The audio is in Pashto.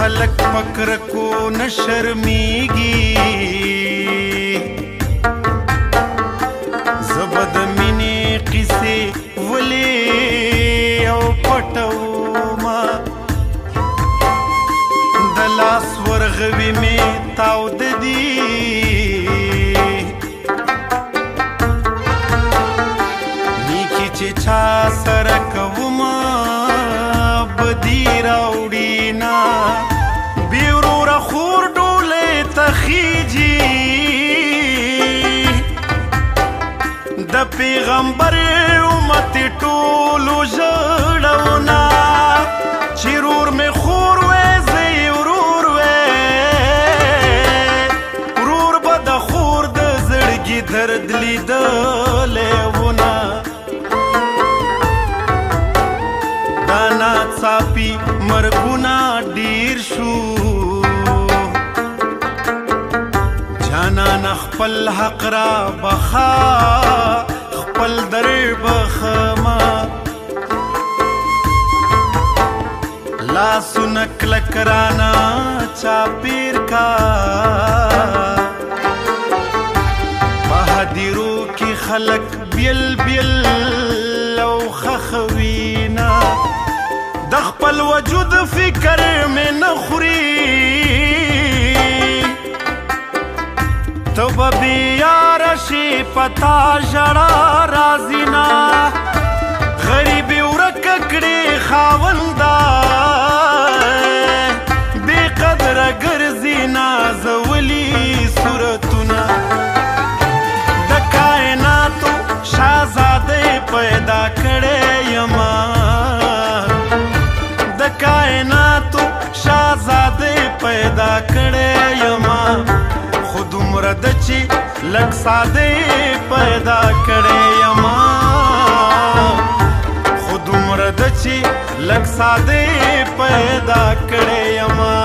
خلق فکر کو نه شرمیږي زبه د مینې قصې ولې او پټومه د لاس ورغوي مې تاوده دي نیکي چې چا سره کومه بدي راوړي نه بې وروره خور ډولۍ ته خیږي د پیغمبر امت ټولو ژړونه چې رور مې خور وې زه یې ورور وې ورور به د خور د زړګي درد لیدلی ونه دا ناڅاپي مرګونه ډېر شو جانان خپل حق را بخا خپل در بخما لاسونه کلک رانا چاپیر کا بهادرو کې خلک بیل بیل او خخوینا د خپل وجود فکر مې نه خوري تو به بیاره شي پتا ژړا راځي نه غریبي ورکه کړې خاونده بې قدره ګرځي نازولي صورتونه د کائناتو شهزاده پیدا کړی یما د کائناتو شهزاده پیدا کړی یما خو دومره ده چې لږ ساده پیدا کړی یما خو دومره ده چې لږ ساده پیدا کړی یما